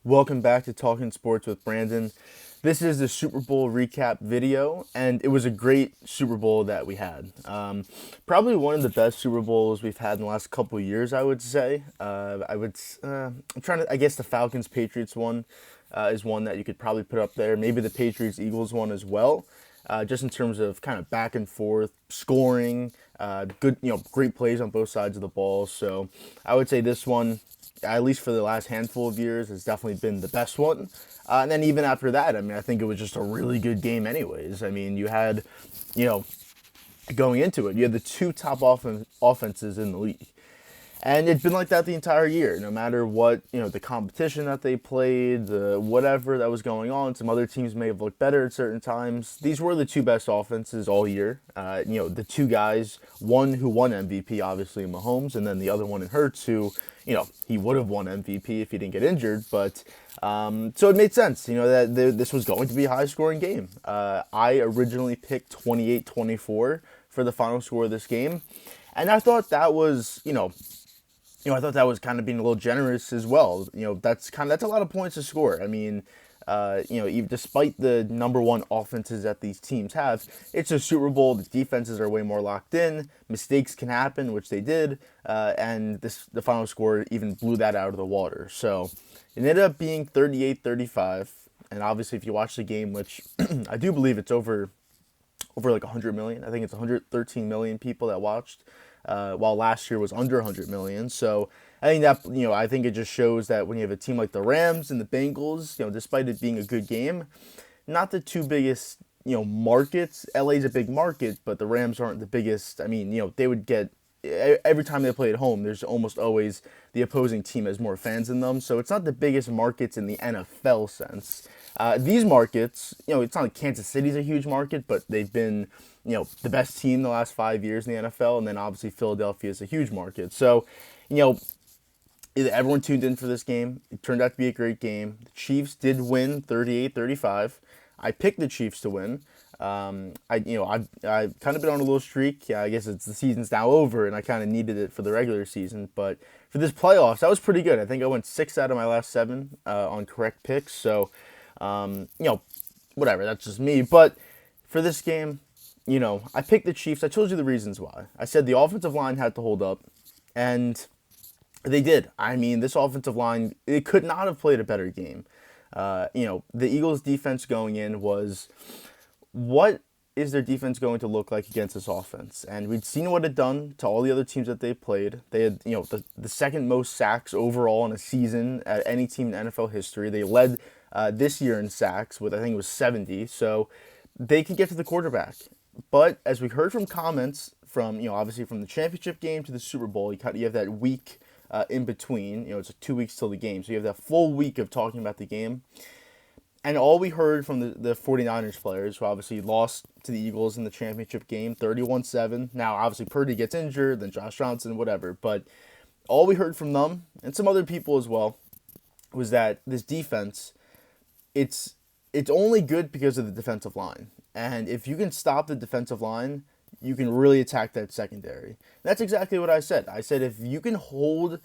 Welcome back to Talking Sports with Brandon. This is the Super Bowl recap video, and it was a great Super Bowl that we had. Probably one of the best Super Bowls we've had in the last couple of years, I would say. I'm trying to, I guess the Falcons Patriots one is one that you could probably put up there. Maybe the Patriots Eagles one as well. Just in terms of kind of back and forth scoring, good, great plays on both sides of the ball. So I would say this one, at least for the last handful of years, has definitely been the best one. And then even after that, I mean, I think it was just a really good game, anyways. I mean, you had, you know, going into it, you had the two top offenses in the league. And it's been like that the entire year, no matter what, the competition that they played, the whatever that was going on. Some other teams may have looked better at certain times. These were the two best offenses all year. The two guys, one who won MVP, obviously Mahomes, and then the other one in Hurts, who, he would have won MVP if he didn't get injured. But so it made sense, that this was going to be a high scoring game. I originally picked 28-24 for the final score of this game. And I thought that was, I thought that was kind of being a little generous as well. That's a lot of points to score. I mean, even despite the number one offenses that these teams have, it's a Super Bowl. The defenses are way more locked in. Mistakes can happen, which they did, and the final score even blew that out of the water. So it ended up being 38-35. And obviously, if you watch the game, which I do believe it's over like 100 million. I think it's 113 million people that watched, while last year was under 100 million. So I think that, I think it just shows that when you have a team like the Rams and the Bengals, despite it being a good game, not the two biggest, markets. LA's a big market, but the Rams aren't the biggest. I mean, they would get every time they play at home, there's almost always the opposing team has more fans than them. So it's not the biggest markets in the NFL sense. These markets, it's not like Kansas City's a huge market, but they've been, the best team the last 5 years in the NFL. And then obviously Philadelphia is a huge market. So, everyone tuned in for this game. It turned out to be a great game. The Chiefs did win 38-35. I picked the Chiefs to win. I've kind of been on a little streak. Yeah, I guess the season's now over, and I kind of needed it for the regular season. But for this playoffs, that was pretty good. I think I went 6 out of my last 7 on correct picks. So, whatever. That's just me. But for this game, I picked the Chiefs. I told you the reasons why. I said the offensive line had to hold up, and they did. I mean, this offensive line, it could not have played a better game. The Eagles' defense going in was, what is their defense going to look like against this offense? And we'd seen what it done to all the other teams that they played. They had, the second most sacks overall in a season at any team in NFL history. They led this year in sacks with, I think it was 70. So they can get to the quarterback. But as we heard from comments from, obviously from the championship game to the Super Bowl, you have that week in between. It's like 2 weeks till the game. So you have that full week of talking about the game. And all we heard from the 49ers players, who obviously lost to the Eagles in the championship game, 31-7. Now, obviously, Purdy gets injured, then Josh Johnson, whatever. But all we heard from them, and some other people as well, was that this defense, it's only good because of the defensive line. And if you can stop the defensive line, you can really attack that secondary. That's exactly what I said. I said if you can hold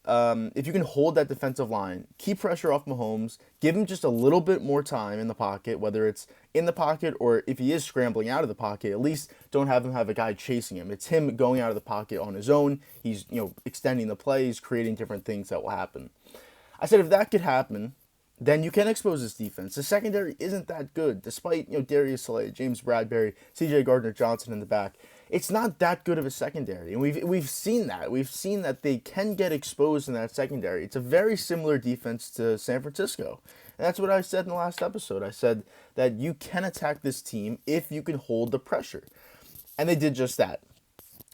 that defensive line, keep pressure off Mahomes, give him just a little bit more time in the pocket, whether it's in the pocket or if he is scrambling out of the pocket, at least don't have him have a guy chasing him. It's him going out of the pocket on his own. He's, extending the plays, creating different things that will happen. I said if that could happen, then you can expose this defense. The secondary isn't that good, despite Darius Slay, James Bradbury, C.J. Gardner-Johnson in the back. It's not that good of a secondary, and we've seen that. We've seen that they can get exposed in that secondary. It's a very similar defense to San Francisco, and that's what I said in the last episode. I said that you can attack this team if you can hold the pressure, and they did just that.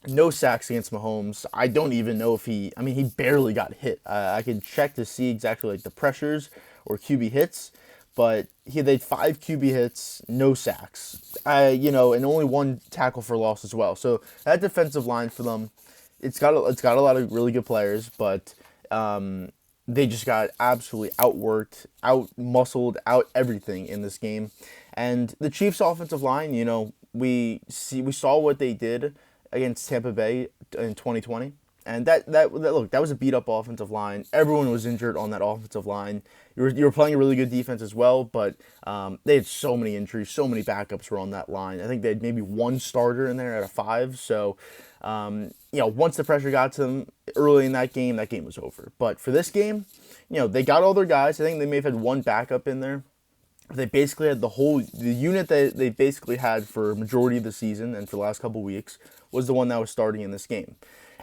No sacks against Mahomes. I don't even know if he barely got hit. I could check to see exactly like the pressures or QB hits, but he had 5 QB hits, no sacks. And only 1 tackle for loss as well. So that defensive line for them, it's got a lot of really good players, but they just got absolutely outworked, out-muscled, out everything in this game. And the Chiefs' offensive line, we saw what they did against Tampa Bay in 2020, And that look, that was a beat up offensive line. Everyone was injured on that offensive line. You were playing a really good defense as well, but they had so many injuries, so many backups were on that line. I think they had maybe one starter in there out of five. So, once the pressure got to them early in that game was over. But for this game, they got all their guys. I think they may have had one backup in there. They basically had the unit that they basically had for majority of the season and for the last couple weeks was the one that was starting in this game.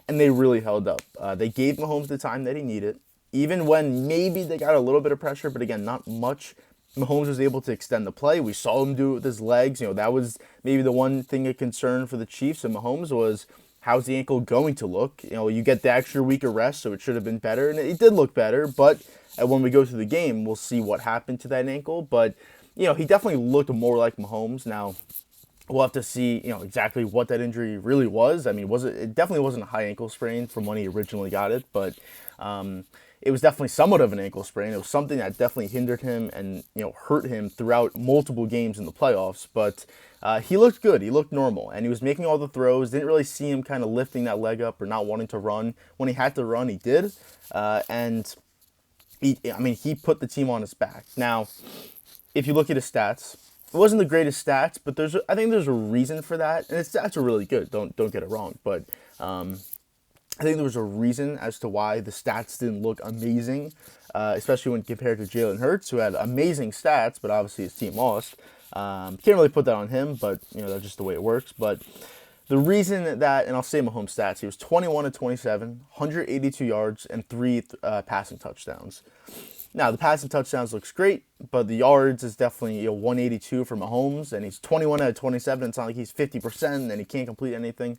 And they really held up. They gave Mahomes the time that he needed. Even when maybe they got a little bit of pressure, but again, not much, Mahomes was able to extend the play. We saw him do it with his legs. That was maybe the one thing of concern for the Chiefs and Mahomes was, how's the ankle going to look? You get the extra week of rest, so it should have been better. And it did look better, but when we go through the game, we'll see what happened to that ankle. But, he definitely looked more like Mahomes. Now, we'll have to see, exactly what that injury really was. I mean, it definitely wasn't a high ankle sprain from when he originally got it, but it was definitely somewhat of an ankle sprain. It was something that definitely hindered him and, hurt him throughout multiple games in the playoffs. But he looked good. He looked normal, and he was making all the throws. Didn't really see him kind of lifting that leg up or not wanting to run. When he had to run, he did. And he put the team on his back. Now, if you look at his stats, it wasn't the greatest stats, but I think there's a reason for that. And his stats are really good. Don't get it wrong. But I think there was a reason as to why the stats didn't look amazing, especially when compared to Jalen Hurts, who had amazing stats, but obviously his team lost. Can't really put that on him, but that's just the way it works. But the reason that, and I'll say Mahomes' stats, he was 21 of 27, 182 yards, and 3 passing touchdowns. Now, the passing touchdowns looks great, but the yards is definitely 182 for Mahomes, and he's 21 out of 27. It's not like he's 50% and he can't complete anything.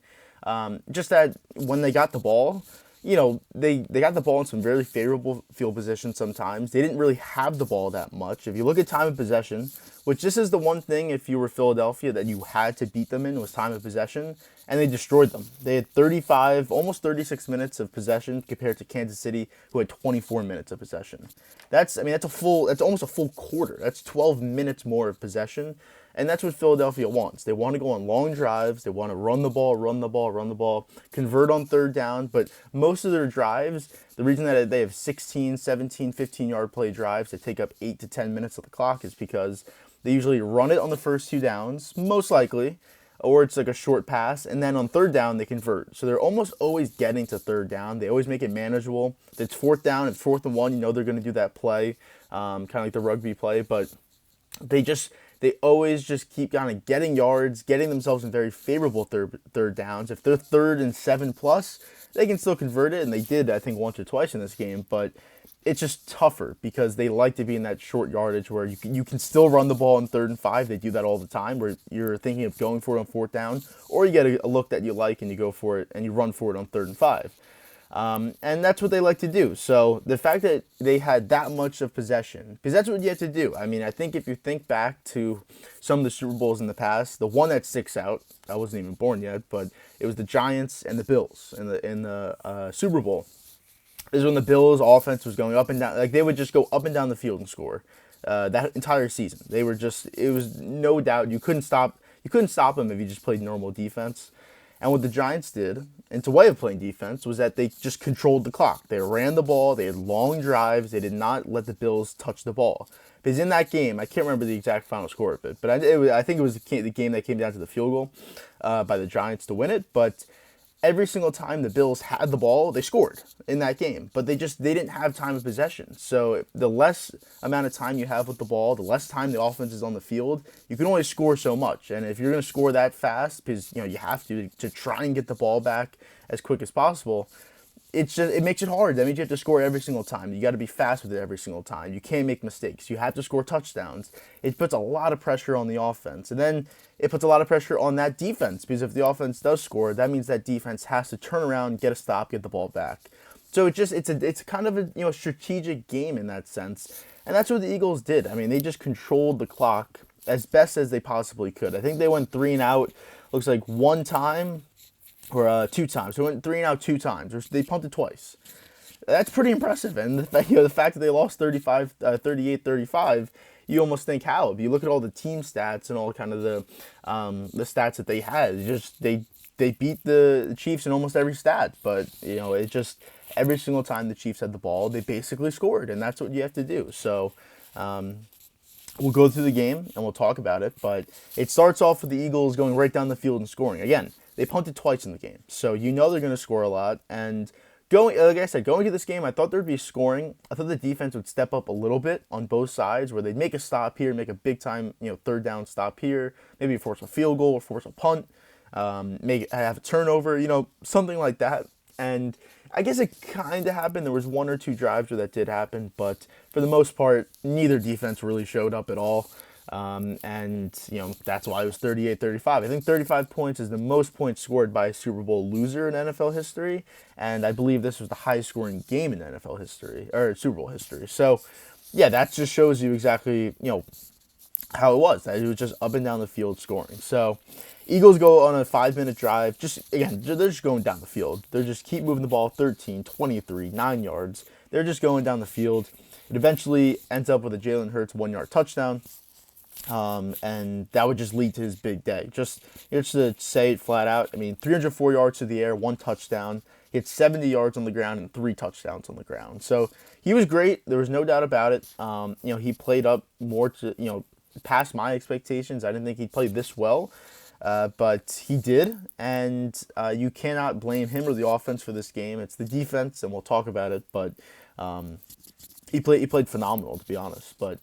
Just that when they got the ball, they got the ball in some very favorable field positions sometimes. They didn't really have the ball that much. If you look at time of possession, which this is the one thing if you were Philadelphia that you had to beat them in was time of possession, and they destroyed them. They had 35, almost 36 minutes of possession compared to Kansas City, who had 24 minutes of possession. That's almost a full quarter. That's 12 minutes more of possession. And that's what Philadelphia wants. They want to go on long drives. They want to run the ball, convert on third down. But most of their drives, the reason that they have 16, 17, 15-yard play drives that take up 8 to 10 minutes of the clock is because they usually run it on the first 2 downs, most likely, or it's like a short pass, and then on third down, they convert. So they're almost always getting to third down. They always make it manageable. If it's fourth down, it's 4th and 1, they're going to do that play, kind of like the rugby play, but they always just keep kind of getting yards, getting themselves in very favorable third downs. If they're 3rd and 7+, they can still convert it, and they did, I think, once or twice in this game, but it's just tougher because they like to be in that short yardage where you can still run the ball in 3rd and 5. They do that all the time where you're thinking of going for it on 4th down, or you get a look that you like and you go for it and you run for it on 3rd and 5. And that's what they like to do. So the fact that they had that much of possession, because that's what you have to do. I mean, I think if you think back to some of the Super Bowls in the past, the one that sticks out, I wasn't even born yet, but it was the Giants and the Bills in the Super Bowl. This is when the Bills' offense was going up and down. Like, they would just go up and down the field and score that entire season. It was no doubt, you couldn't stop them if you just played normal defense. And what the Giants did, and it's a way of playing defense, was that they just controlled the clock. They ran the ball. They had long drives. They did not let the Bills touch the ball. Because in that game, I can't remember the exact final score of it, but I think it was the game that came down to the field goal by the Giants to win it. But every single time the Bills had the ball, they scored in that game. But they didn't have time of possession. So the less amount of time you have with the ball, the less time the offense is on the field, you can only score so much. And if you're going to score that fast, because you have to try and get the ball back as quick as possible, it makes it hard. That means you have to score every single time. You got to be fast with it every single time. You can't make mistakes. You have to score touchdowns. It puts a lot of pressure on the offense. And then it puts a lot of pressure on that defense, because if the offense does score, that means that defense has to turn around, get a stop, get the ball back. So it's kind of a strategic game in that sense. And that's what the Eagles did. I mean, they just controlled the clock as best as they possibly could. I think they went 3 and out, looks like 1 time. Or 2 times. They went 3 and out 2 times. Or they punted twice. That's pretty impressive. And the fact that they lost 38-35, you almost think how. If you look at all the team stats and all kind of the stats that they had, they they beat the Chiefs in almost every stat, but it just every single time the Chiefs had the ball, they basically scored, and that's what you have to do. So we'll go through the game and we'll talk about it, but it starts off with the Eagles going right down the field and scoring. Again, they punted twice in the game, so they're going to score a lot. And like I said, going to this game, I thought there'd be scoring. I thought the defense would step up a little bit on both sides, where they'd make a stop here, make a big time, third down stop here, maybe force a field goal or force a punt, have a turnover, something like that. And I guess it kind of happened. There was one or two drives where that did happen, but for the most part, neither defense really showed up at all. And that's why it was 38-35. I think 35 points is the most points scored by a Super Bowl loser in NFL history, and I believe this was the highest scoring game in NFL history, or Super Bowl history. So, yeah, that just shows you exactly, how it was. That it was just up and down the field scoring. So, Eagles go on a 5-minute drive. They're just going down the field. They just keep moving the ball 13, 23, 9 yards. They're just going down the field. It eventually ends up with a Jalen Hurts 1-yard touchdown. And that would just lead to his big day. Just to say it flat out, 304 yards to the air, 1 touchdown. He had 70 yards on the ground and 3 touchdowns on the ground. So he was great. There was no doubt about it. He played up more to, past my expectations. I didn't think he'd play this well. But he did, and you cannot blame him or the offense for this game. It's the defense, and we'll talk about it. But he played phenomenal, to be honest. But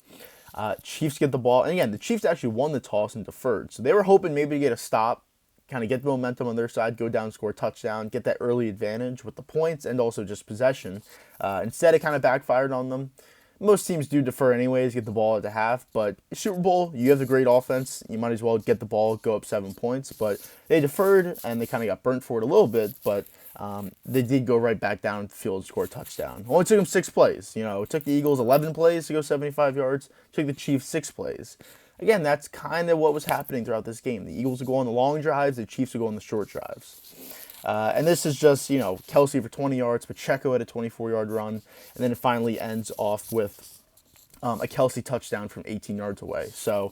Chiefs get the ball, and again, the Chiefs actually won the toss and deferred, so they were hoping maybe to get a stop, kind of get the momentum on their side, go down, score a touchdown, get that early advantage with the points and also just possession. Instead, it kind of backfired on them. Most teams do defer anyways, get the ball at the half, but Super Bowl, you have the great offense, you might as well get the ball, go up 7 points, but they deferred, and they kind of got burnt for it a little bit, but they did go right back down the field and score a touchdown. Only took them 6 plays, it took the Eagles 11 plays to go 75 yards, it took the Chiefs 6 plays. Again, that's kind of what was happening throughout this game. The Eagles would go on the long drives, the Chiefs would go on the short drives. And this is just, Kelsey for 20 yards, Pacheco had a 24-yard run, and then it finally ends off with a Kelsey touchdown from 18 yards away. So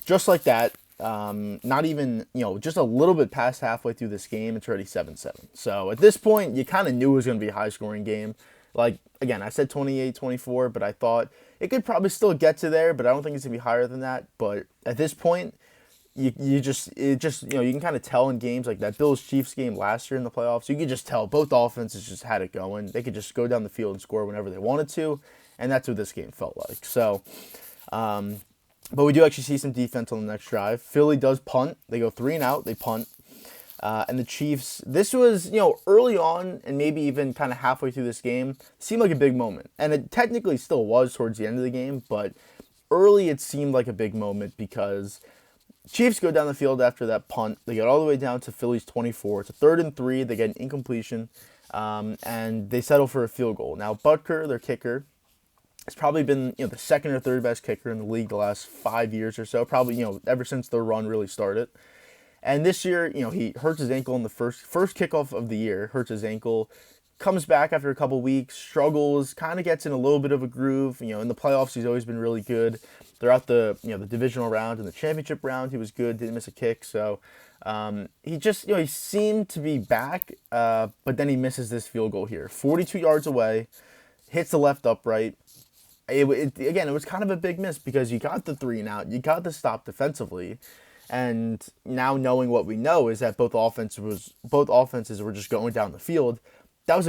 just like that, not even, just a little bit past halfway through this game, it's already 7-7. So at this point, you kind of knew it was going to be a high-scoring game. Like, again, I said 28-24, but I thought it could probably still get to there, but I don't think it's going to be higher than that. But at this point, you can kind of tell in games like that Bills-Chiefs game last year in the playoffs, you could just tell both offenses just had it going. They could just go down the field and score whenever they wanted to, and that's what this game felt like. So, but we do actually see some defense on the next drive. Philly does punt. They go 3 and out. They punt. And the Chiefs, this was, early on and maybe even kind of halfway through this game, seemed like a big moment. And it technically still was towards the end of the game, but early it seemed like a big moment because Chiefs go down the field after that punt. They get all the way down to Philly's 24. It's a 3rd and 3. They get an incompletion, and they settle for a field goal. Now, Butker, their kicker, has probably been the second or third best kicker in the league the last 5 years or so. Probably ever since the run really started. And this year, he hurts his ankle in the first kickoff of the year. Hurts his ankle, comes back after a couple weeks, struggles, kind of gets in a little bit of a groove. In the playoffs, he's always been really good. Throughout the the divisional round and the championship round, he was good, didn't miss a kick. So he just he seemed to be back, but then he misses this field goal here, 42 yards away, hits the left upright. Again, it was kind of a big miss because you got the 3 and out, you got the stop defensively. And now knowing what we know is that both offenses were just going down the field. That was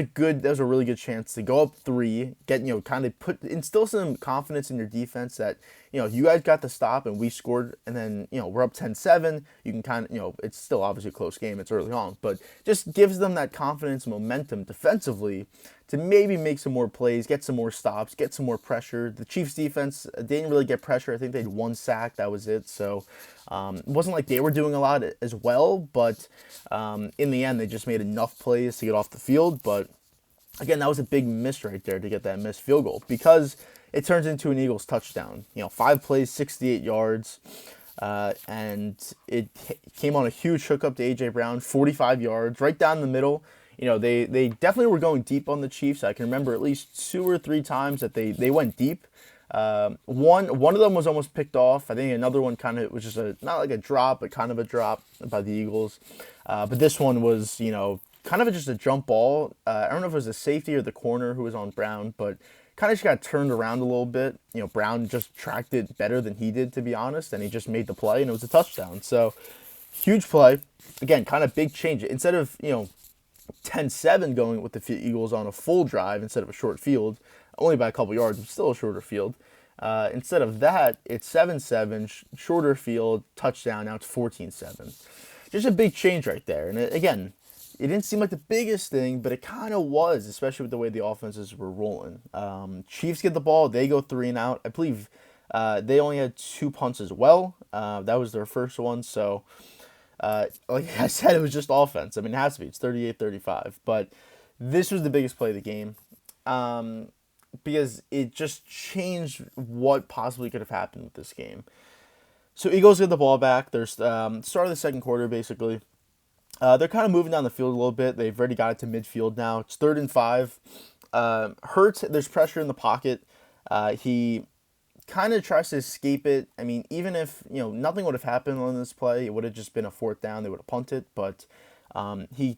a really good chance to go up 3, get kind of instill some confidence in your defense that you guys got the stop and we scored, and then we're up 10-7. You can kind of it's still obviously a close game, it's early on, but just gives them that confidence, momentum defensively to maybe make some more plays, get some more stops, get some more pressure. The Chiefs defense didn't really get pressure. I think they had 1 sack, that was it. So it wasn't like they were doing a lot as well, but in the end they just made enough plays to get off the field. But again, that was a big miss right there to get that missed field goal because it turns into an Eagles touchdown. 5 plays, 68 yards. And it came on a huge hookup to A.J. Brown, 45 yards, right down the middle. They definitely were going deep on the Chiefs. I can remember at least 2 or 3 times that they went deep. One of them was almost picked off. I think another one kind of was just a not like a drop, but kind of a drop by the Eagles. But this one was, kind of just a jump ball. I don't know if it was the safety or the corner who was on Brown, but kind of just got turned around a little bit. Brown just tracked it better than he did, to be honest, and he just made the play, and it was a touchdown. So huge play. Again, kind of big change. Instead of, 10-7 going with the Eagles on a full drive instead of a short field, only by a couple yards, but still a shorter field. Instead of that, it's 7-7, shorter field, touchdown. Now it's 14-7. Just a big change right there. And again, it didn't seem like the biggest thing, but it kind of was, especially with the way the offenses were rolling. Chiefs get the ball. They go 3 and out. I believe they only had 2 punts as well. That was their first one. So, like I said, it was just offense. I mean, it has to be. It's 38-35. But this was the biggest play of the game. Because it just changed what possibly could have happened with this game. So Eagles get the ball back. There's start of the second quarter, basically. They're kind of moving down the field a little bit. They've already got it to midfield now. It's 3rd and 5. Hurts, there's pressure in the pocket. He kind of tries to escape it. I mean, even if, nothing would have happened on this play, it would have just been a 4th down. They would have punted. But he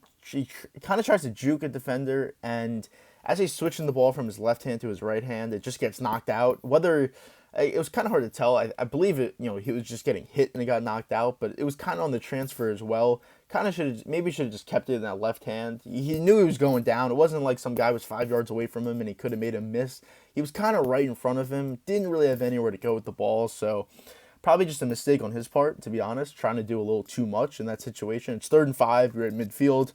kind of tries to juke a defender, and as he's switching the ball from his left hand to his right hand, it just gets knocked out. Whether it was kind of hard to tell. I believe it. He was just getting hit and it got knocked out, but it was kind of on the transfer as well. Kind of should have just kept it in that left hand. He knew he was going down. It wasn't like some guy was 5 yards away from him and he could have made a miss. He was kind of right in front of him. Didn't really have anywhere to go with the ball, so probably just a mistake on his part, to be honest. Trying to do a little too much in that situation. It's 3rd and 5. You're at midfield.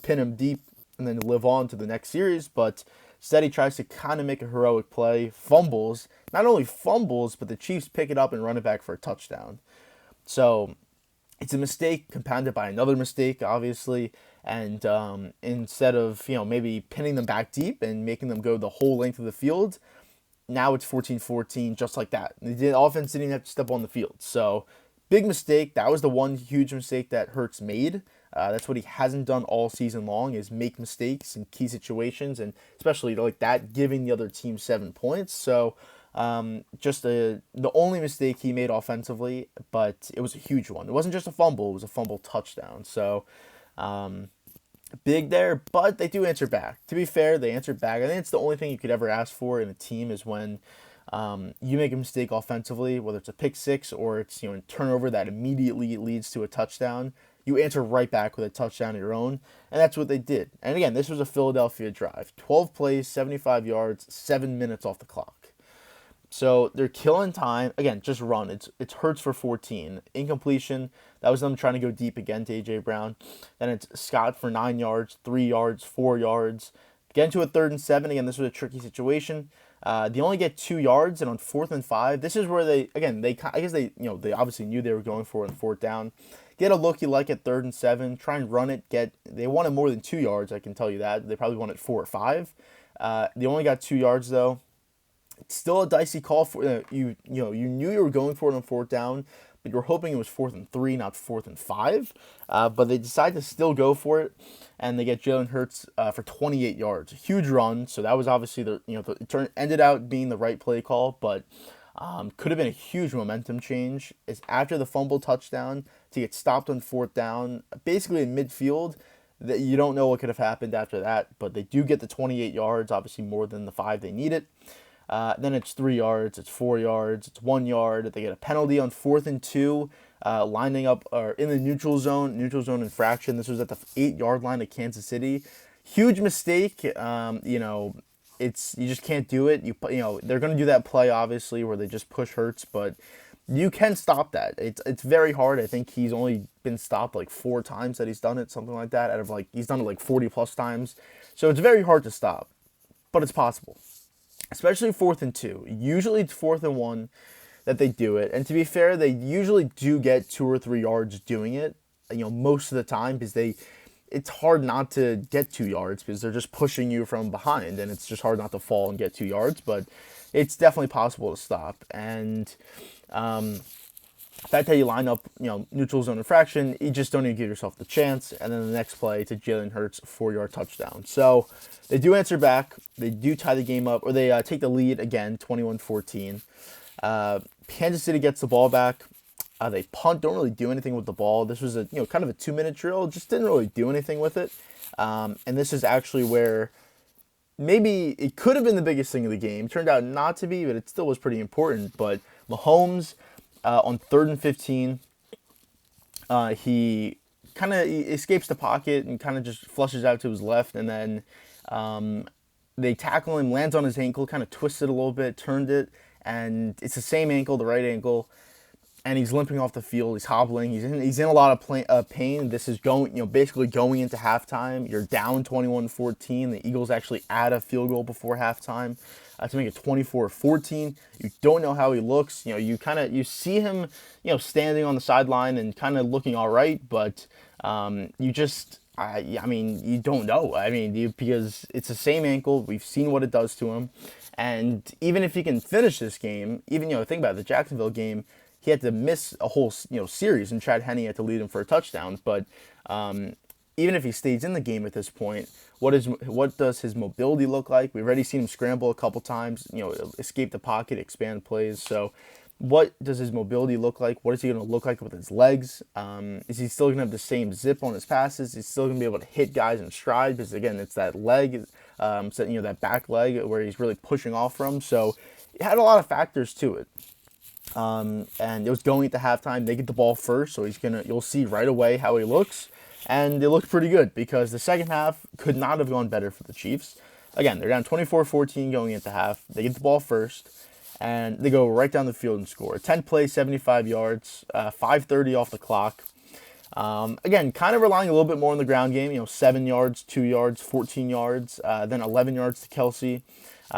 Pin him deep and then live on to the next series, but instead he tries to kind of make a heroic play, fumbles, not only fumbles, but the Chiefs pick it up and run it back for a touchdown. So it's a mistake compounded by another mistake, obviously, and instead of, maybe pinning them back deep and making them go the whole length of the field, now it's 14-14, just like that. The offense didn't even have to step on the field. So big mistake. That was the one huge mistake that Hurts made. That's what he hasn't done all season long, is make mistakes in key situations, and especially like that, giving the other team 7 points. So just the only mistake he made offensively, but it was a huge one. It wasn't just a fumble, it was a fumble touchdown. So big there, but they do answer back. To be fair, they answered back. I think it's the only thing you could ever ask for in a team is when you make a mistake offensively, whether it's a pick six or it's a turnover that immediately leads to a touchdown. You answer right back with a touchdown of your own, and that's what they did. And again, this was a Philadelphia drive. 12 plays, 75 yards, 7 minutes off the clock. So they're killing time. Again, just run. It's Hurts for 14. Incompletion. That was them trying to go deep again to A.J. Brown. Then it's Scott for 9 yards, 3 yards, 4 yards. Get into a 3rd and 7. Again, this was a tricky situation. They only get 2 yards, and on 4th and 5, this is where they obviously knew they were going for it on 4th down. Get a look you like at 3rd and 7. Try and run it. They wanted more than 2 yards, I can tell you that. They probably wanted 4 or 5. They only got 2 yards though. It's still a dicey call for you. You knew you were going for it on 4th down, but you were hoping it was 4th and 3, not 4th and 5. But they decide to still go for it, and they get Jalen Hurts for 28 yards, a huge run. So that was obviously ended out being the right play call, but could have been a huge momentum change. It's after the fumble touchdown to get stopped on 4th down, basically in midfield. That you don't know what could have happened after that, but they do get the 28 yards, obviously more than the 5 they needed. Then it's 3 yards, it's 4 yards, it's 1 yard. They get a penalty on 4th and 2, lining up or in the neutral zone infraction. This was at the 8-yard line of Kansas City. Huge mistake. You just can't do it. They're going to do that play obviously where they just push Hurts, but you can stop that. It's very hard. I think he's only been stopped like 4 times that he's done it, something like that. Out of he's done it like 40 plus times. So it's very hard to stop, but it's possible. Especially 4th and 2. Usually it's 4th and 1 that they do it. And to be fair, they usually do get 2 or 3 yards doing it. Most of the time, because it's hard not to get 2 yards because they're just pushing you from behind, and it's just hard not to fall and get 2 yards. But it's definitely possible to stop. And That's how you line up, neutral zone infraction. You just don't even give yourself the chance. And then the next play to Jalen Hurts, 4-yard touchdown. So they do answer back. They do tie the game up, or they take the lead again, 21-14. Kansas City gets the ball back. They punt, don't really do anything with the ball. This was a kind of a 2-minute drill, just didn't really do anything with it. And this is actually where maybe it could have been the biggest thing of the game. Turned out not to be, but it still was pretty important. But Mahomes on 3rd and 15, he kind of escapes the pocket and kind of just flushes out to his left, and then they tackle him, lands on his ankle, kind of twists it a little bit, turned it, and it's the same ankle, the right ankle, and he's limping off the field. He's hobbling. He's in a lot of pain. This is basically going into halftime. You're down 21-14. The Eagles actually add a field goal before halftime to make it 24-14. You don't know how he looks. You see him, standing on the sideline and kind of looking all right, but you don't know. Because it's the same ankle. We've seen what it does to him, and even if he can finish this game, think about it, the Jacksonville game. He had to miss a whole series, and Chad Henne had to lead him for a touchdown. But even if he stays in the game at this point, what does his mobility look like? We've already seen him scramble a couple times, escape the pocket, expand plays. So what does his mobility look like? What is he going to look like with his legs? Is he still going to have the same zip on his passes? Is he still going to be able to hit guys in stride? Because, again, it's that leg, that back leg where he's really pushing off from. So it had a lot of factors to it. And it was going into halftime. They get the ball first, so you'll see right away how he looks. And it looked pretty good because the second half could not have gone better for the Chiefs. Again, they're down 24-14 going into half. They get the ball first, and they go right down the field and score. 10 plays, 75 yards, 5:30 off the clock. Again, kind of relying a little bit more on the ground game. 7 yards, 2 yards, 14 yards, then 11 yards to Kelsey.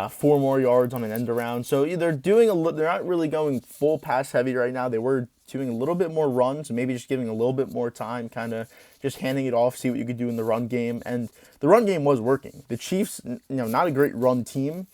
4 more yards on an end around. So they're not really going full pass heavy right now. They were doing a little bit more runs, maybe just giving a little bit more time, kind of just handing it off, see what you could do in the run game. And the run game was working. The Chiefs, not a great run team.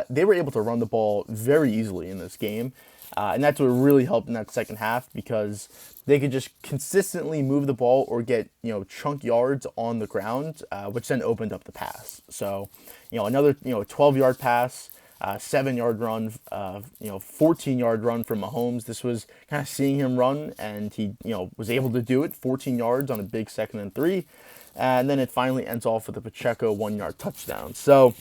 They were able to run the ball very easily in this game. And that's what really helped in that second half, because they could just consistently move the ball or get, chunk yards on the ground, which then opened up the pass. So, another, 12-yard pass, 7-yard run, 14-yard run from Mahomes. This was kind of seeing him run, and he, was able to do it, 14 yards on a big 2nd and 3. And then it finally ends off with a Pacheco 1-yard touchdown. So,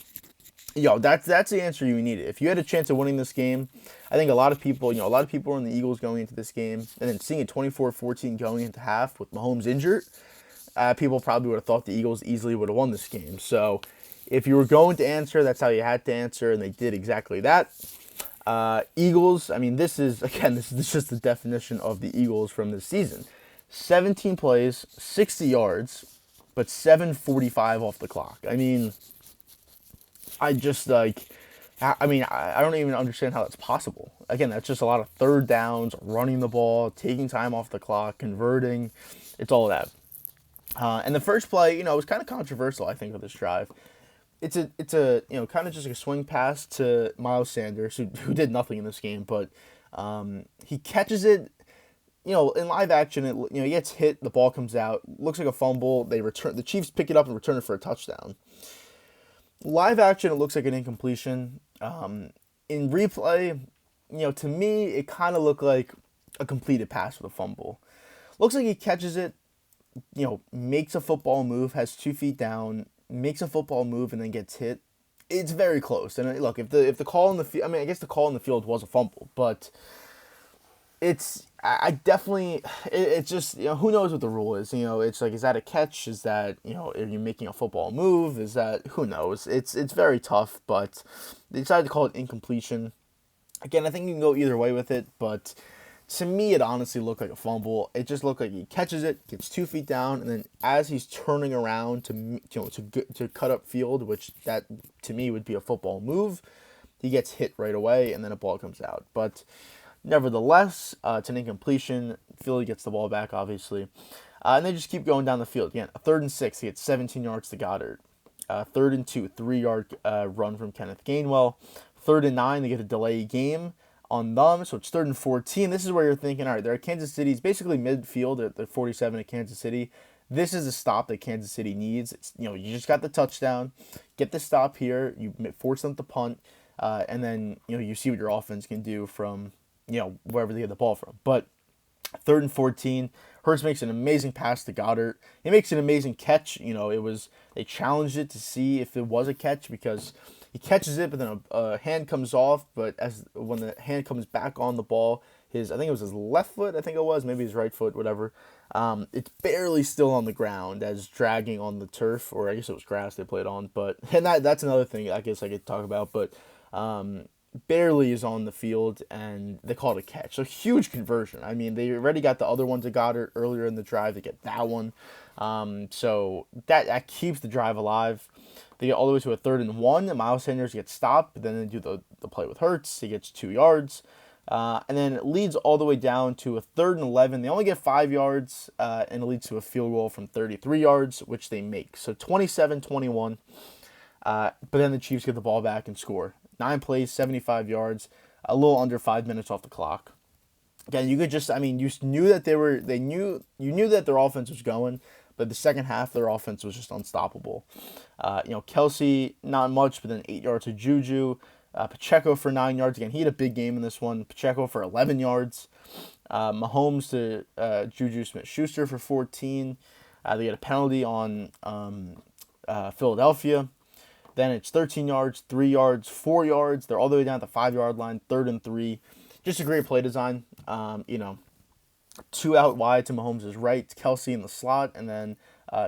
that's the answer you needed. If you had a chance of winning this game, I think a lot of people were on the Eagles going into this game, and then seeing it 24-14 going into half with Mahomes injured, people probably would have thought the Eagles easily would have won this game. So if you were going to answer, that's how you had to answer, and they did exactly that. Eagles, this is just the definition of the Eagles from this season. 17 plays, 60 yards, but 7:45 off the clock. I don't even understand how that's possible. Again, that's just a lot of third downs, running the ball, taking time off the clock, converting. It's all of that. And the first play, was kind of controversial, I think, with this drive. It's a kind of just like a swing pass to Miles Sanders, who did nothing in this game, but he catches it. In live action, he gets hit, the ball comes out, looks like a fumble. The Chiefs pick it up and return it for a touchdown. Live action, it looks like an incompletion. In replay, to me, it kind of looked like a completed pass with a fumble. Looks like he catches it, makes a football move, has 2 feet down, makes a football move, and then gets hit. It's very close. And look, if the call in the field, I guess the call in the field was a fumble, but it's just, who knows what the rule is. It's like, is that a catch? Is that, are you making a football move? Is that, who knows? It's very tough, but they decided to call it incompletion. Again, I think you can go either way with it, but to me, it honestly looked like a fumble. It just looked like he catches it, gets 2 feet down, and then as he's turning around to cut up field, which that to me would be a football move, he gets hit right away, and then a ball comes out. But nevertheless, it's an incompletion. Philly gets the ball back, obviously. And they just keep going down the field. Again, a 3rd and 6, he gets 17 yards to Goddard. 3rd and 2, 3-yard run from Kenneth Gainwell. 3rd and 9, they get a delay game. on them. So it's 3rd and 14. This is where you're thinking, all right, they're at Kansas City's basically midfield at the 47 at Kansas City. This is a stop that Kansas City needs. It's, you just got the touchdown, get the stop here. You force them to punt, and then you see what your offense can do from wherever they get the ball from. But 3rd and 14, Hurts makes an amazing pass to Goddard. He makes an amazing catch. They challenged it to see if it was a catch because he catches it, but then a hand comes off. But when the hand comes back on the ball, I think it was his left foot. I think it was maybe his right foot, whatever. It's barely still on the ground as dragging on the turf, or I guess it was grass they played on. But that's another thing I guess I could talk about. But barely is on the field, and they call it a catch. So huge conversion. I mean, they already got the other one to Goddard earlier in the drive. They get that one. So that keeps the drive alive. They get all the way to a 3rd and 1. And Miles Sanders gets stopped, but then they do the play with Hurts. He gets 2 yards. And then it leads all the way down to a 3rd and 11. They only get 5 yards, and it leads to a field goal from 33 yards, which they make. So 27-21. But then the Chiefs get the ball back and score. 9 plays, 75 yards, a little under 5 minutes off the clock. Again, you knew that you knew that their offense was going, but the second half their offense was just unstoppable. Kelsey, not much, but then 8 yards to Juju. Pacheco for 9 yards. Again, he had a big game in this one. Pacheco for 11 yards. Mahomes to Juju Smith-Schuster for 14. They get a penalty on Philadelphia. Then it's 13 yards, 3 yards, 4 yards. They're all the way down at the 5-yard line, 3rd and 3. Just a great play design. 2 out wide to Mahomes' right, Kelsey in the slot, and then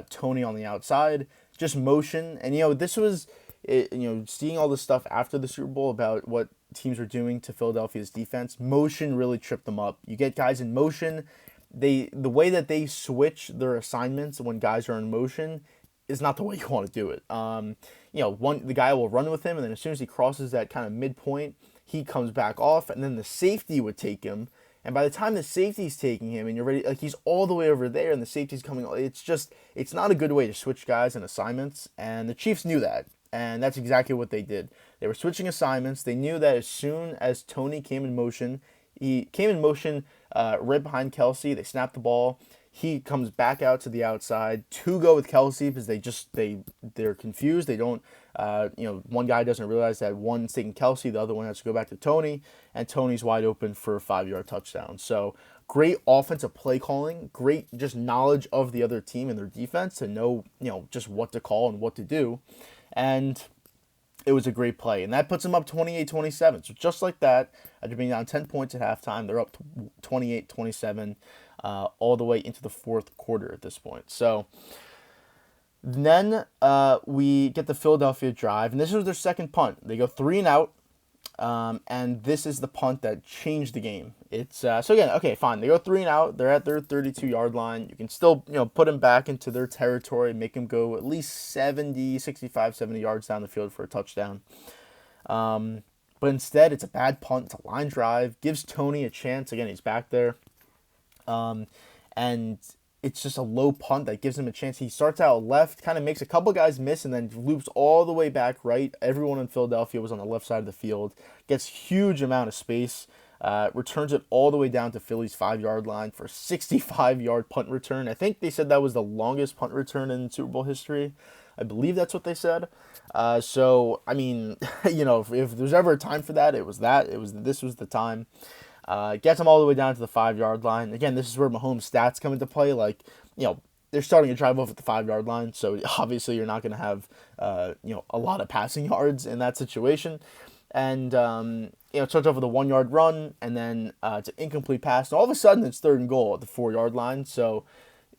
Tony on the outside. Just motion. And, this was, seeing all this stuff after the Super Bowl about what teams are doing to Philadelphia's defense, motion really tripped them up. You get guys in motion. The way that they switch their assignments when guys are in motion is not the way you want to do it. The guy will run with him, and then as soon as he crosses that kind of midpoint, he comes back off, and then the safety would take him. And by the time the safety's taking him, and you're ready, he's all the way over there, and the safety's coming. It's not a good way to switch guys and assignments, and the Chiefs knew that, and that's exactly what they did. They were switching assignments. They knew that as soon as Tony came in motion, right behind Kelsey. They snapped the ball. He comes back out to the outside to go with Kelsey because they're confused. They don't, one guy doesn't realize that one's taking Kelsey, the other one has to go back to Tony, and Tony's wide open for a 5-yard touchdown. So great offensive play calling, great just knowledge of the other team and their defense to know, just what to call and what to do. And it was a great play. And that puts them up 28-27. So just like that, after being down 10 points at halftime, they're up 28-27 all the way into the fourth quarter at this point. So then we get the Philadelphia drive, and this was their second punt. They go 3 and out, and this is the punt that changed the game. It's so again, okay, fine. They go 3 and out. They're at their 32-yard line. You can still, put them back into their territory, make them go at least 65, 70 yards down the field for a touchdown. But instead, it's a bad punt. It's a line drive. Gives Tony a chance. Again, he's back there. And it's just a low punt that gives him a chance. He starts out left, kind of makes a couple guys miss, and then loops all the way back right. Everyone in Philadelphia was on the left side of the field. Gets huge amount of space. Returns it all the way down to Philly's 5-yard line for a 65-yard punt return. I think they said that was the longest punt return in Super Bowl history. I believe that's what they said. So, I mean, if there's ever a time for that, it was that. This was the time. Gets them all the way down to the 5-yard line. Again, this is where Mahomes' stats come into play. They're starting to drive off at the 5-yard line, so obviously you're not going to have, a lot of passing yards in that situation. And, it starts off with a 1-yard run, and then it's an incomplete pass. And all of a sudden, it's 3rd and goal at the 4-yard line. So,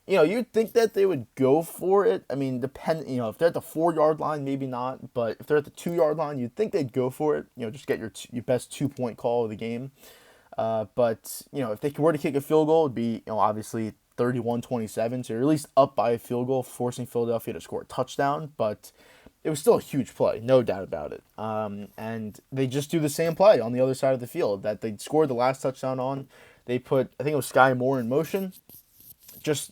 you'd think that they would go for it. I mean, if they're at the 4-yard line, maybe not. But if they're at the 2-yard line, you'd think they'd go for it. Just get your best 2-point call of the game. But if they were to kick a field goal, it'd be, obviously 31-27. So you're at least up by a field goal, forcing Philadelphia to score a touchdown. But it was still a huge play, no doubt about it. And they just do the same play on the other side of the field that they scored the last touchdown on. They put, I think it was Sky Moore in motion, just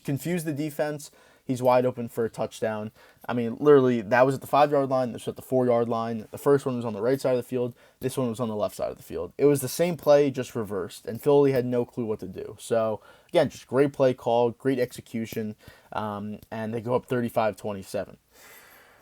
confuse the defense. He's wide open for a touchdown. I mean, literally, that was at the 5-yard line. This was at the 4-yard line. The first one was on the right side of the field. This one was on the left side of the field. It was the same play, just reversed, and Philly had no clue what to do. So, again, just great play call, great execution, and they go up 35-27.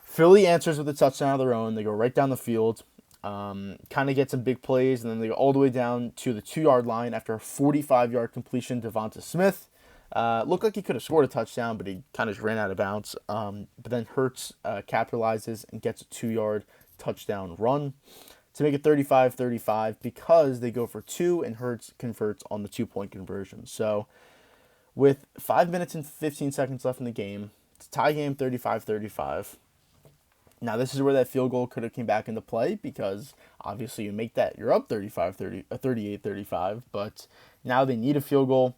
Philly answers with a touchdown of their own. They go right down the field, kind of get some big plays, and then they go all the way down to the 2-yard line after a 45-yard completion to Devonta Smith. Looked like he could have scored a touchdown, but he kind of just ran out of bounds. But then Hurts capitalizes and gets a 2-yard touchdown run to make it 35-35 because they go for 2 and Hurts converts on the 2-point conversion. So with 5 minutes and 15 seconds left in the game, it's a tie game 35-35. Now, this is where that field goal could have came back into play because obviously you make that, you're up 38-35, but now they need a field goal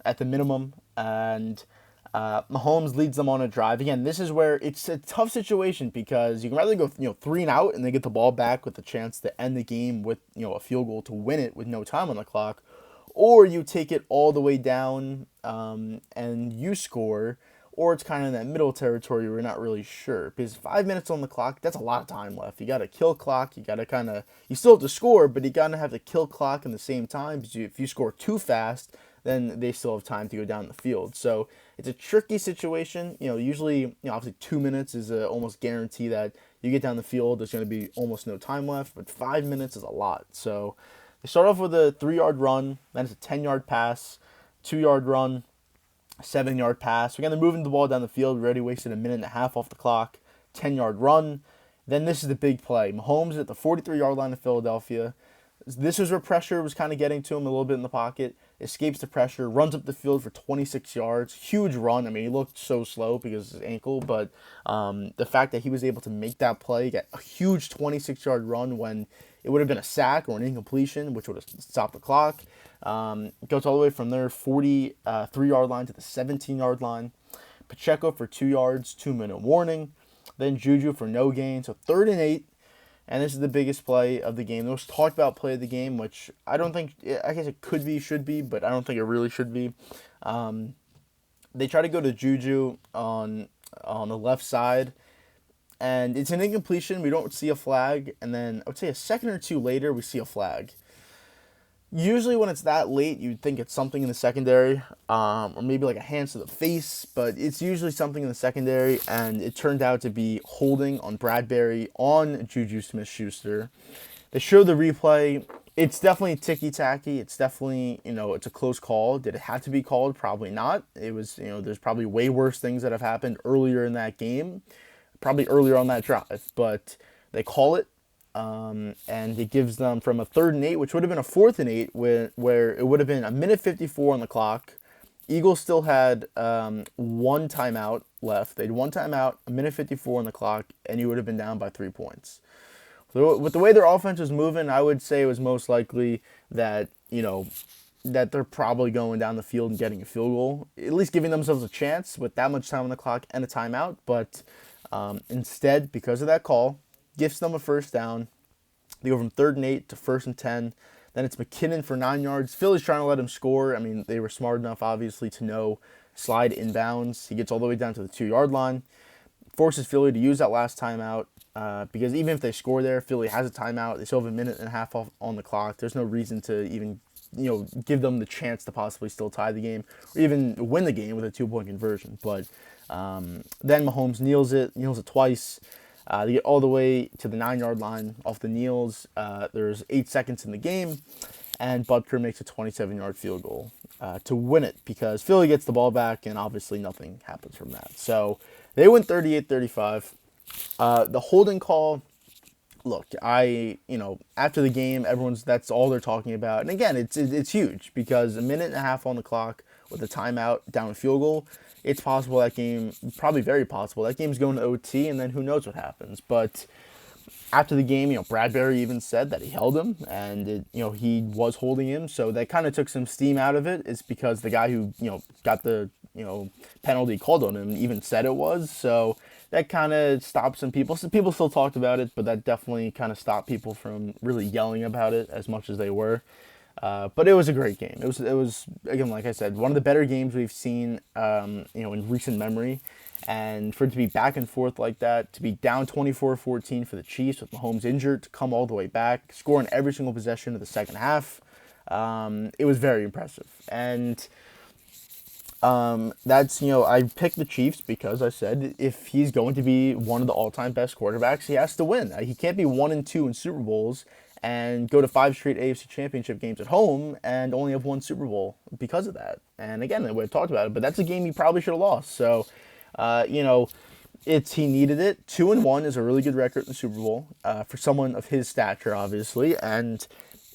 at the minimum, and Mahomes leads them on a drive. Again, this is where it's a tough situation because you can rather go 3 and out and they get the ball back with a chance to end the game with a field goal to win it with no time on the clock, or you take it all the way down and you score, or it's kind of in that middle territory where we're not really sure. Because 5 minutes on the clock, that's a lot of time left. You got to kill clock. You got to you still have to score, but you got to have to kill clock in the same time. Because if you score too fast, then they still have time to go down the field. So it's a tricky situation. Usually, obviously 2 minutes is a almost guarantee that you get down the field. There's going to be almost no time left, but 5 minutes is a lot. So they start off with a 3-yard run, then it's a 10-yard pass, 2-yard run, 7-yard pass. Again, they're moving the ball down the field. We already wasted a minute and a half off the clock. 10-yard run. Then this is the big play. Mahomes at the 43-yard line of Philadelphia. This is where pressure was kind of getting to him a little bit in the pocket. Escapes the pressure, runs up the field for 26 yards. Huge run. I mean, he looked so slow because of his ankle, but the fact that he was able to make that play, get a huge 26-yard run when it would have been a sack or an incompletion, which would have stopped the clock. Goes all the way from their 43-yard line to the 17-yard line. Pacheco for 2 yards, 2-minute warning. Then Juju for no gain, so 3rd and 8. And this is the biggest play of the game. The most talked about play of the game, which I don't think, I guess it could be, should be, but I don't think it really should be. They try to go to Juju on the left side, and it's an incompletion. We don't see a flag, and then I would say a second or two later, we see a flag. Usually when it's that late, you'd think it's something in the secondary, or maybe like a hands to the face, but it's usually something in the secondary, and it turned out to be holding on Bradbury on Juju Smith-Schuster. They show the replay. It's definitely ticky-tacky. It's definitely, it's a close call. Did it have to be called? Probably not. It was, there's probably way worse things that have happened earlier in that game, probably earlier on that drive, but they call it. And it gives them from a 3rd and 8, which would have been a 4th and 8, where it would have been a minute 54 on the clock. Eagles still had 1 timeout left. They had 1 timeout, a minute 54 on the clock, and you would have been down by 3 points. So with the way their offense was moving, I would say it was most likely that, that they're probably going down the field and getting a field goal, at least giving themselves a chance with that much time on the clock and a timeout. But instead, because of that call, gifts them a first down. They go from 3rd and 8 to 1st and 10. Then it's McKinnon for 9 yards. Philly's trying to let him score. I mean, they were smart enough, obviously, to know slide inbounds. He gets all the way down to the 2-yard line. Forces Philly to use that last timeout because even if they score there, Philly has a timeout. They still have a minute and a half off on the clock. There's no reason to even give them the chance to possibly still tie the game or even win the game with a 2-point conversion. But then Mahomes kneels it twice. They get all the way to the 9-yard line off the kneels. There's 8 seconds in the game, and Butker makes a 27-yard field goal to win it because Philly gets the ball back, and obviously nothing happens from that. So they win 38-35. The holding call, look, after the game, that's all they're talking about. And again, it's huge because a minute and a half on the clock with a timeout, down a field goal, it's possible that game, probably very possible, that game's going to OT, and then who knows what happens. But after the game, Bradbury even said that he held him, and he was holding him, so that kind of took some steam out of it. It's because the guy who got the penalty called on him even said it was, so that kind of stopped some people. Some people still talked about it, but that definitely kind of stopped people from really yelling about it as much as they were. But it was a great game. It was again, like I said, one of the better games we've seen, in recent memory. And for it to be back and forth like that, to be down 24-14 for the Chiefs with Mahomes injured, to come all the way back, scoring every single possession of the second half, it was very impressive. And that's, I picked the Chiefs because I said if he's going to be one of the all-time best quarterbacks, he has to win. He can't be 1-2 in Super Bowls and go to 5 straight AFC Championship games at home and only have one Super Bowl because of that. And again, we've talked about it, but that's a game he probably should have lost. So, he needed it. 2-1 is a really good record in the Super Bowl for someone of his stature, obviously, and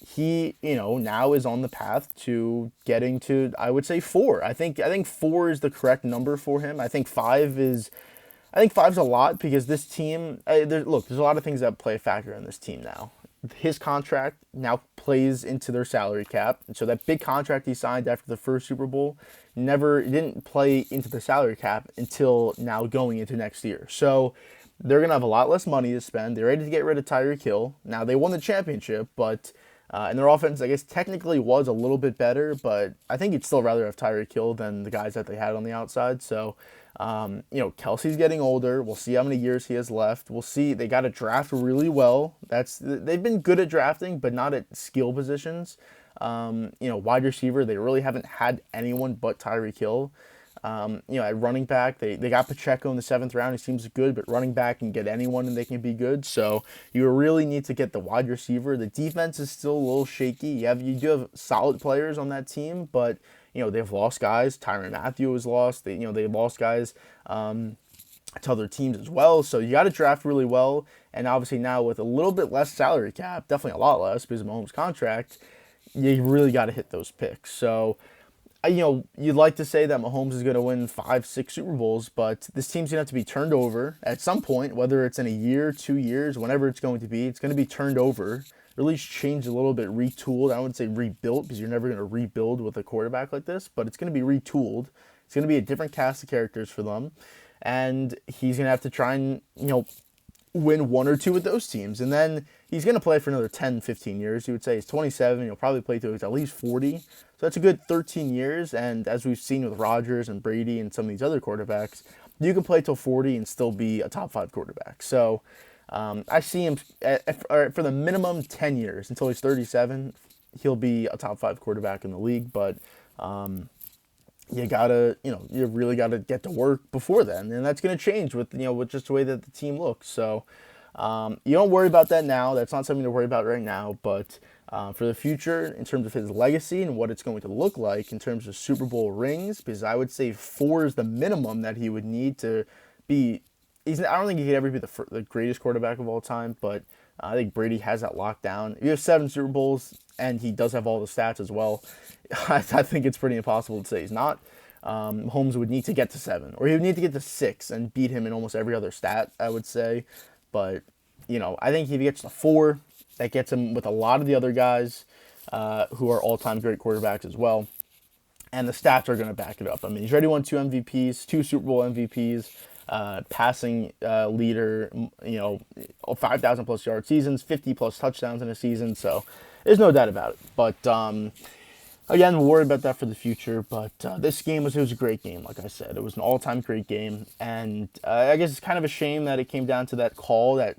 he, now is on the path to getting to, I would say, 4. I think 4 is the correct number for him. I think 5 is a lot because this team. There's a lot of things that play a factor in this team now. His contract now plays into their salary cap, and so that big contract he signed after the first Super Bowl didn't play into the salary cap until now going into next year. So they're gonna have a lot less money to spend. They're ready to get rid of Tyreek Hill. Now they won the championship, but and their offense, I guess, technically was a little bit better, but I think you'd still rather have Tyreek Hill than the guys that they had on the outside. So, Kelsey's getting older. We'll see how many years he has left. We'll see. They got to draft really well. They've been good at drafting, but not at skill positions. Wide receiver, they really haven't had anyone but Tyreek Hill. At running back, they got Pacheco in the 7th round. He seems good, but running back can get anyone and they can be good. So you really need to get the wide receiver. The defense is still a little shaky. You do have solid players on that team, but they've lost guys. Tyrann Mathieu was lost. They lost guys to other teams as well. So you got to draft really well. And obviously now with a little bit less salary cap, definitely a lot less because of Mahomes' contract, you really got to hit those picks. So, you'd like to say that Mahomes is going to win 5-6 Super Bowls, but this team's going to have to be turned over at some point, whether it's in a year, 2 years, whenever it's going to be. It's going to be turned over, or at least changed a little bit, retooled. I wouldn't say rebuilt because you're never going to rebuild with a quarterback like this, but it's going to be retooled. It's going to be a different cast of characters for them, and he's going to have to try and, win 1 or 2 with those teams. And then he's going to play for another 10, 15 years. You would say he's 27. He'll probably play till he's at least 40. So that's a good 13 years. And as we've seen with Rodgers and Brady and some of these other quarterbacks, you can play till 40 and still be a top 5 quarterback. So I see him for the minimum 10 years until he's 37. He'll be a top 5 quarterback in the league. But you really gotta get to work before then, and that's gonna change with just the way that the team looks. So you don't worry about that now. That's not something to worry about right now. But for the future, in terms of his legacy and what it's going to look like in terms of Super Bowl rings, because I would say 4 is the minimum that he would need to be. I don't think he could ever be the greatest quarterback of all time, but I think Brady has that locked down. If you have 7 Super Bowls and he does have all the stats as well, I think it's pretty impossible to say he's not. Mahomes would need to get to 7, or he would need to get to 6 and beat him in almost every other stat, I would say. But, I think if he gets to 4, that gets him with a lot of the other guys who are all-time great quarterbacks as well. And the stats are going to back it up. I mean, he's already won 2 MVPs, 2 Super Bowl MVPs, passing leader, 5,000 plus yard seasons, 50 plus touchdowns in a season. So there's no doubt about it. But again, we'll worry about that for the future. But this game was a great game. Like I said, it was an all-time great game. And I guess it's kind of a shame that it came down to that call that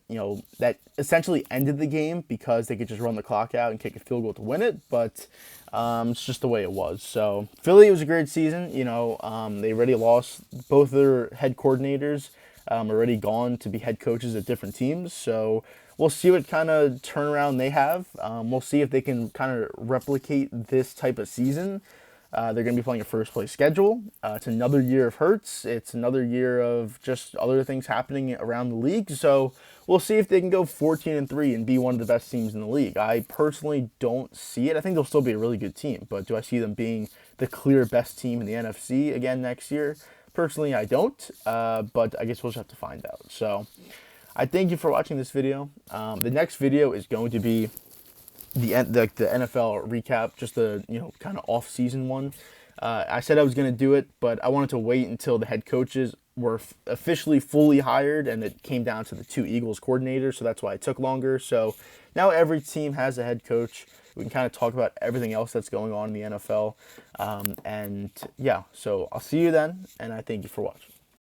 that essentially ended the game because they could just run the clock out and kick a field goal to win it. But it's just the way it was. So Philly was a great season. They already lost both their head coordinators, already gone to be head coaches at different teams. So we'll see what kind of turnaround they have. We'll see if they can kind of replicate this type of season. They're going to be playing a first-place schedule. It's another year of hurts. It's another year of just other things happening around the league. So we'll see if they can go 14-3 and be one of the best teams in the league. I personally don't see it. I think they'll still be a really good team, but do I see them being the clear best team in the NFC again next year? Personally, I don't, but I guess we'll just have to find out. So I thank you for watching this video. The next video is going to be the NFL recap, just the kind of off-season one. I said I was going to do it, but I wanted to wait until the head coaches were officially fully hired, and it came down to the two Eagles coordinators, so that's why it took longer. So now every team has a head coach. We can kind of talk about everything else that's going on in the NFL. And yeah, so I'll see you then, and I thank you for watching.